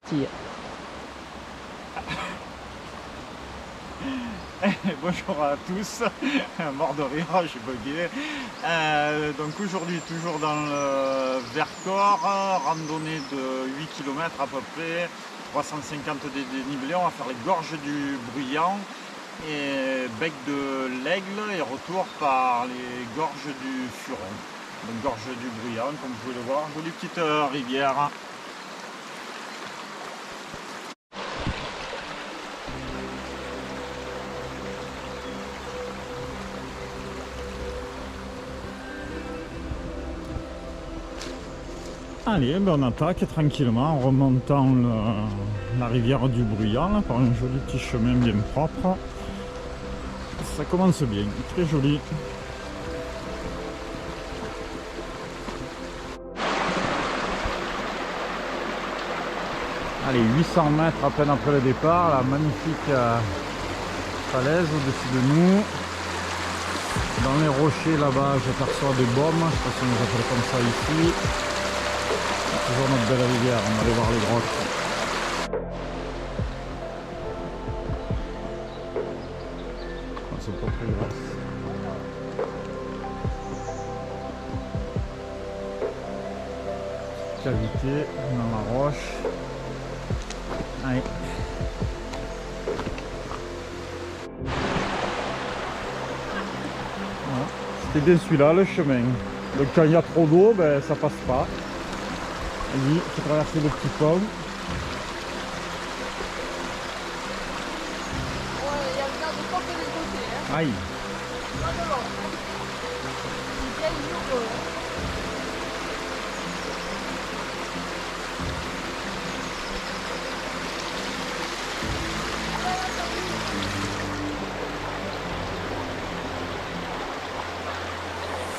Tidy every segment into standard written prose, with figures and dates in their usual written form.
parti. Bonjour à tous, mort de rire, j'ai bugué. Donc aujourd'hui toujours dans le Vercors, randonnée de 8 km à peu près, 350 de dénivelé, on va faire les gorges du Bruyant et bec de l'Aigle et retour par les gorges du Furon. Donc gorge du Bruyant, comme vous pouvez le voir, jolie petite rivière. Allez, ben on attaque tranquillement en remontant la rivière du Bruyant là, par un joli petit chemin bien propre. Ça commence bien, très joli. Allez, 800 mètres à peine après le départ, la magnifique falaise au-dessus de nous. Dans les rochers là-bas, j'aperçois des baumes, je sais pas si on les appelle comme ça ici. Toujours notre belle rivière, on va aller voir les grottes. Oh, c'est pas très grave. Cavité dans la roche. Allez. Voilà. C'était bien celui-là le chemin. Donc quand il y a trop d'eau, ben, ça passe pas. Vas-y, il faut traverser le petit pont. Ouais, il y a le garde de porte des côtés. Hein. Aïe. Pas de l'autre. Hein. Il vient du jour.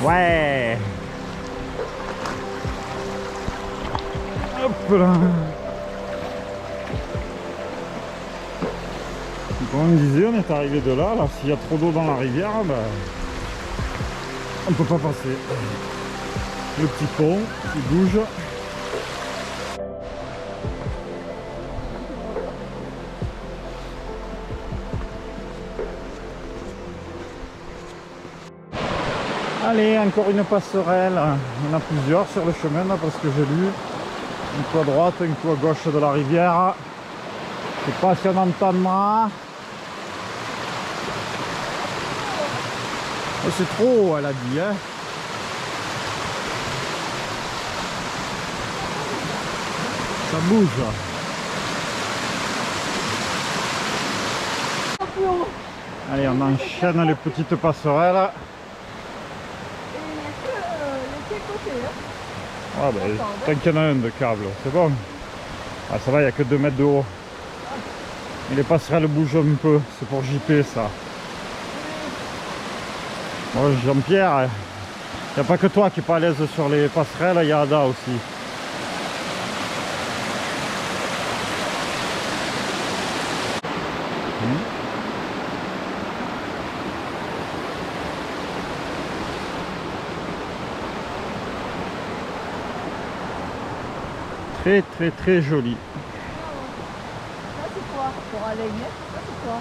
Ouais. Hop là. Comme on disait, on est arrivé de là. Là, s'il y a trop d'eau dans la rivière, ben, on peut pas passer. Le petit pont qui bouge. Allez, encore une passerelle. Il y en a plusieurs sur le chemin là, parce que j'ai lu. Un coup à droite, un coup à gauche de la rivière. Je sais pas si on entendra. Oh, c'est trop haut, elle a dit. Hein. Ça bouge. Allez, on enchaîne les petites passerelles. Et il n'y a que les pieds côtés. Hein. Ah ben, tant qu'il y en a un de câble, c'est bon. Ah ça va, il n'y a que 2 mètres de haut. Et les passerelles bougent un peu, c'est pour JP ça. Moi Jean-Pierre, il n'y a pas que toi qui est pas à l'aise sur les passerelles, il y a Ada aussi. Très très très joli. Ça c'est quoi? Pour aller mettre, ça c'est quoi?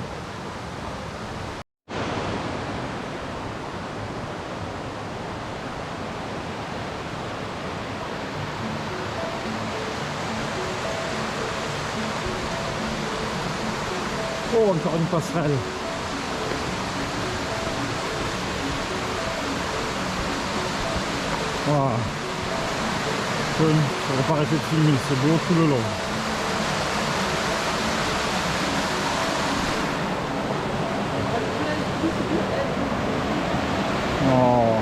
Oh, encore une passerelle. Voilà. Je ne vais pas arrêter de filmer, c'est beau tout le long. Oh.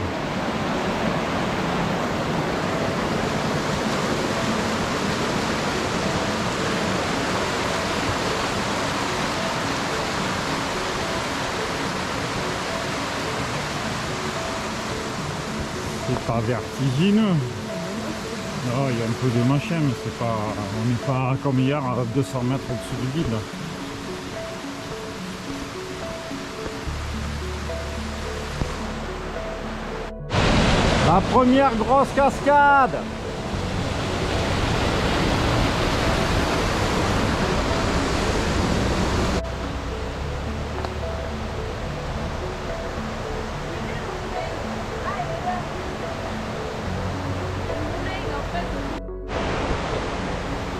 C'est pas vertigineux. Non, il y a un peu de machin, mais c'est pas. On n'est pas comme hier à 200 mètres au-dessus du vide. La première grosse cascade.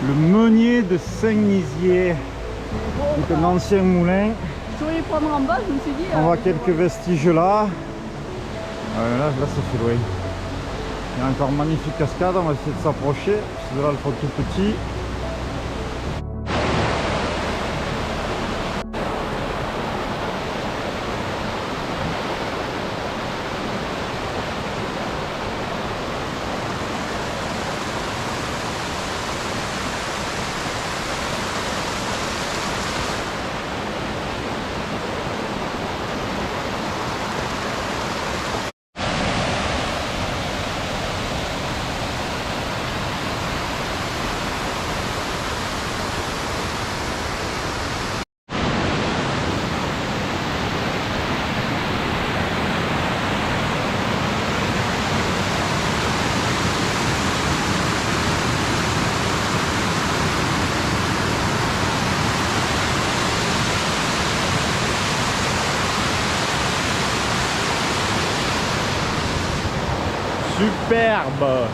Le meunier de Saint-Nizier, un ancien moulin. Je voulais prendre en bas, je me suis dit... On voit quelques vestiges là. Là, ça fait loin. Il y a encore une magnifique cascade, on va essayer de s'approcher. C'est là le fond tout petit. Superbe!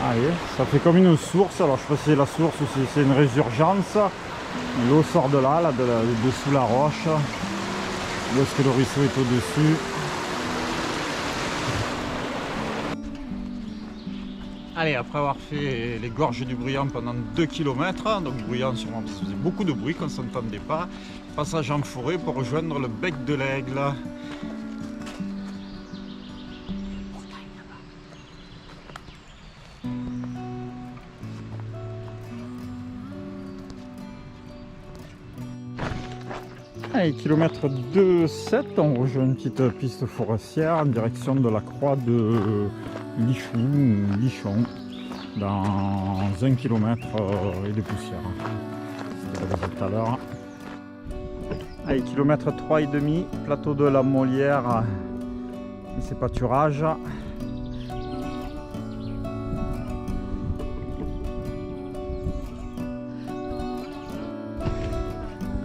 Allez, ça fait comme une source, alors je sais pas si c'est la source ou si c'est une résurgence. L'eau sort de là, de dessous la roche. Où est-ce que le ruisseau est au-dessus? Allez, après avoir fait les gorges du Briand pendant 2 km, donc Briand sûrement parce que ça faisait beaucoup de bruit qu'on ne s'entendait pas, passage en forêt pour rejoindre le bec de l'Aigle. Allez, kilomètre 2,7, on rejoint une petite piste forestière en direction de la croix de Lichou, ou Lichon, dans 1 km et des poussières. C'était tout à l'heure. Allez, kilomètre 3,5, plateau de la Molière et ses pâturages.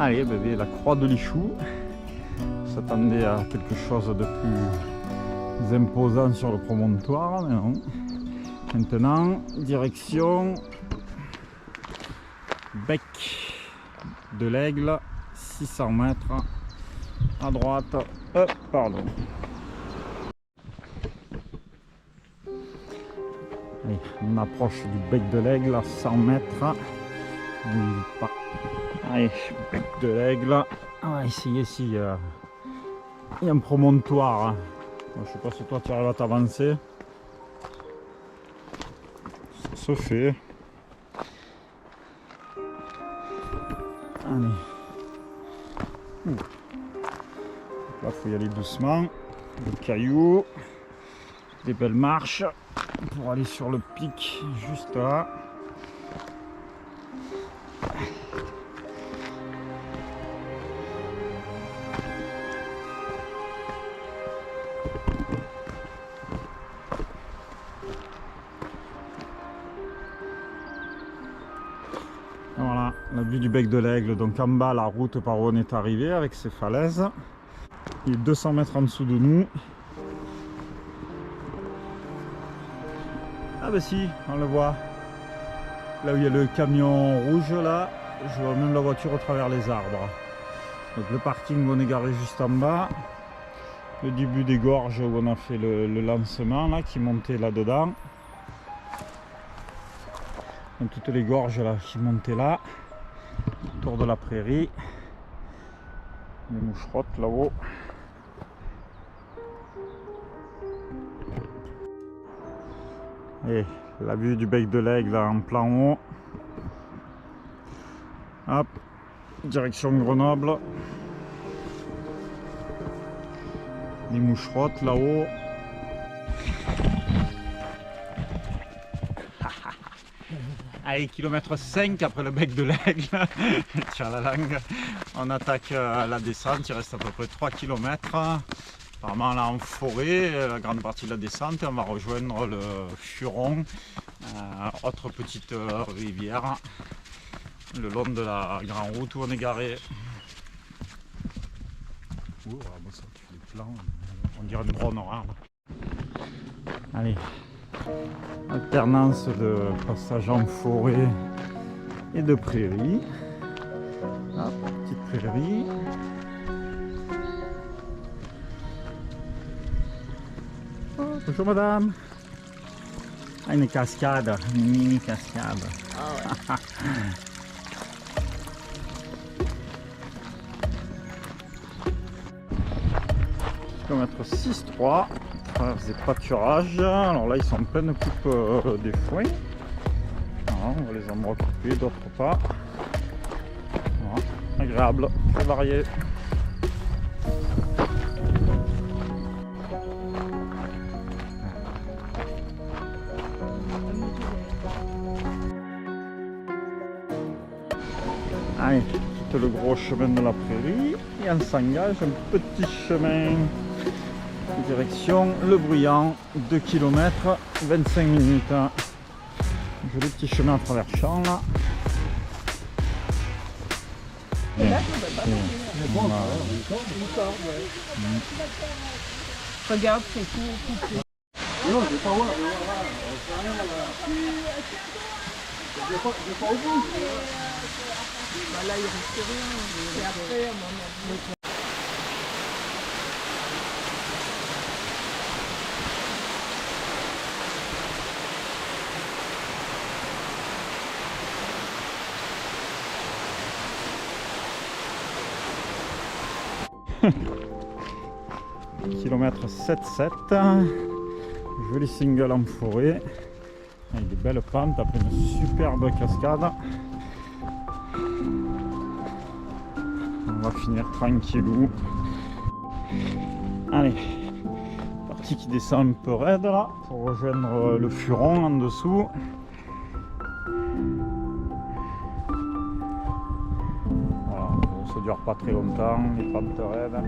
Allez, bébé, la croix de Lichou. On s'attendait à quelque chose de plus imposant sur le promontoire, mais non. Maintenant, direction bec de l'Aigle, 600 mètres à droite. Pardon. Allez, on approche du bec de l'Aigle à 100 mètres. Allez, bec de l'Aigle. On va essayer si il y a un promontoire. Bon, je sais pas si toi tu arrives à t'avancer. Ça se fait. Allez. Là, il faut y aller doucement. Des cailloux, des belles marches pour aller sur le pic juste là. Voilà, la vue du bec de l'Aigle. Donc en bas, la route par où on est arrivé avec ses falaises. Il est 200 mètres en dessous de nous. Ah bah si, on le voit. Là où il y a le camion rouge là, je vois même la voiture au travers les arbres. Donc le parking où on est garé juste en bas. Le début des gorges où on a fait le lancement là, qui montait là-dedans. Donc toutes les gorges là qui montaient là. Autour de la prairie. Les moucherottes là-haut. Et la vue du bec de l'Aigle en plan haut. Hop, direction Grenoble. Les moucherottes là-haut. Allez, kilomètre 5 après le bec de l'Aigle. Tiens la langue. On attaque la descente, il reste à peu près 3 km. Apparemment là en forêt, la grande partie de la descente, et on va rejoindre le Furon, autre petite rivière, le long de la grande route où on est garé. Oh, ça, tu fais des plans, on dirait une drone horaire. Allez, Alternance de passage en forêt et de prairie. Ah, petite prairie. Oh, bonjour madame. Ah, une cascade, une mini cascade. Ah ouais. Kilomètre 6,3, traverse des pâturages. Alors là, ils sont en pleine coupe des foins. Voilà, on va les endroits occupés, d'autres pas. Voilà, agréable, très varié. Allez, quitte le gros chemin de la prairie et on s'engage un petit chemin direction Le Bruyant, 2 km, 25 minutes. Joli petit chemin à travers champs là. Et là, on va pas Regarde, c'est tout. Non, je vais pas voir, je vais pas au bout. Bah là, il reste rien. Et après, à mon avis. Kilomètre 7,7, joli single en forêt, avec des belles pentes après une superbe cascade. On va finir tranquillou. Allez, partie qui descend un peu raide là, pour rejoindre le Furon en dessous. Voilà, ça dure pas très longtemps, les pentes raides.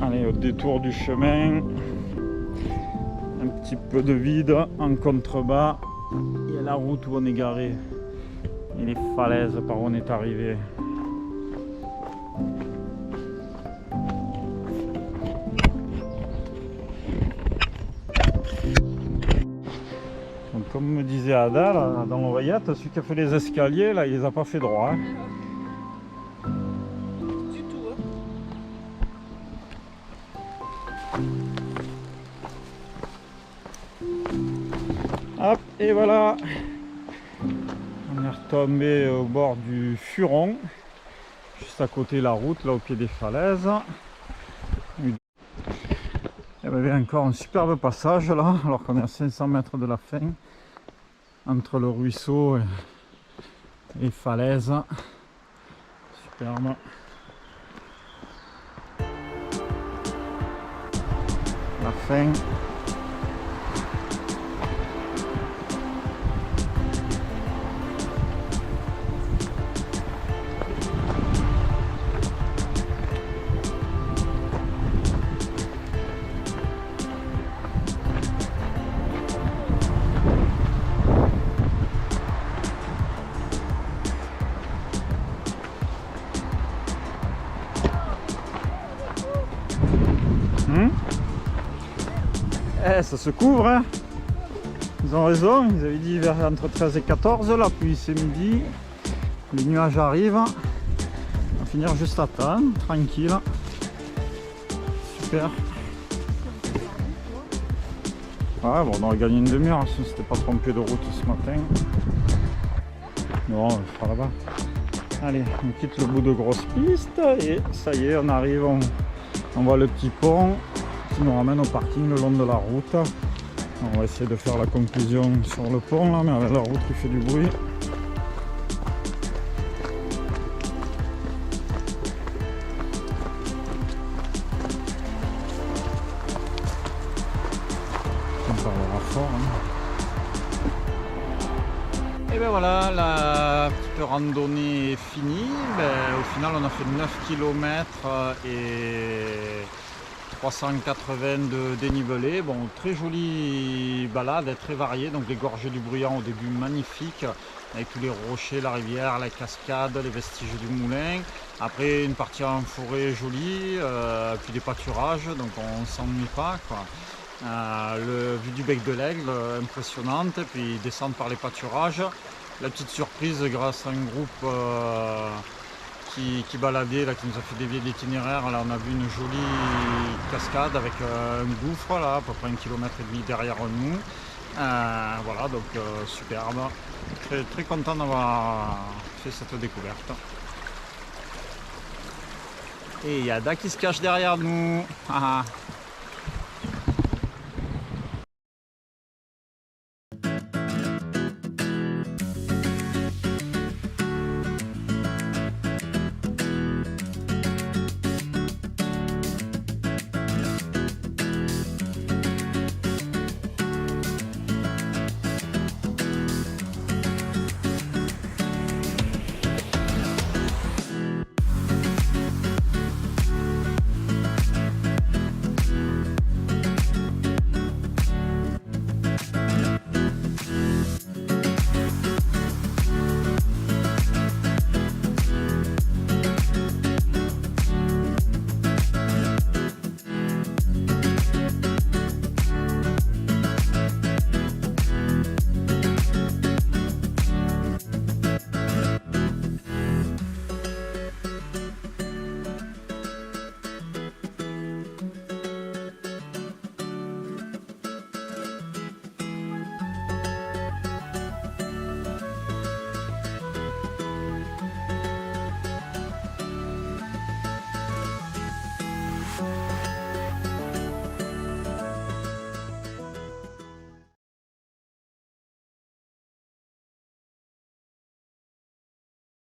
Allez, au détour du chemin, un petit peu de vide en contrebas. Il y a la route où on est garé et les falaises par où on est arrivé. Donc, comme me disait Ada là, dans l'oreillette, celui qui a fait les escaliers, là, il les a pas fait droit. Hein. Du tout, Hop, et voilà. On est retombé au bord du Furon, juste à côté de la route, là au pied des falaises. Il y avait encore un superbe passage là, alors qu'on est à 500 mètres de la fin, entre le ruisseau et les falaises. Superbe. La fin. Eh, ça se couvre, hein. Ils ont raison, ils avaient dit vers entre 13 et 14, là, puis c'est midi, les nuages arrivent, on va finir juste à temps, tranquille, super. Ouais, bon, on aurait gagné une demi-heure si on ne s'était pas trompé de route ce matin. Non, on le fera là-bas. Allez, on quitte le bout de grosse piste et ça y est, on arrive, on voit le petit pont qui nous ramène au parking le long de la route. On va essayer de faire la conclusion sur le pont là, mais avec la route qui fait du bruit. On parlera fort. Hein. Et ben voilà, la petite randonnée est finie. Au final, on a fait 9 km et 380 de dénivelé. Bon, très jolie balade, très variée. Donc les gorges du Bruyant au début magnifiques, avec tous les rochers, la rivière, la cascade, les vestiges du moulin. Après une partie en forêt jolie, puis des pâturages, donc on ne s'ennuie pas, quoi. Le vue du bec de l'Aigle impressionnante, puis descendre par les pâturages. La petite surprise grâce à un groupe qui baladait, là, qui nous a fait dévier l'itinéraire. Là on a vu une jolie cascade avec un gouffre là, à peu près 1,5 km derrière nous. Voilà, donc superbe. Très, très content d'avoir fait cette découverte. Et il y a Ada qui se cache derrière nous.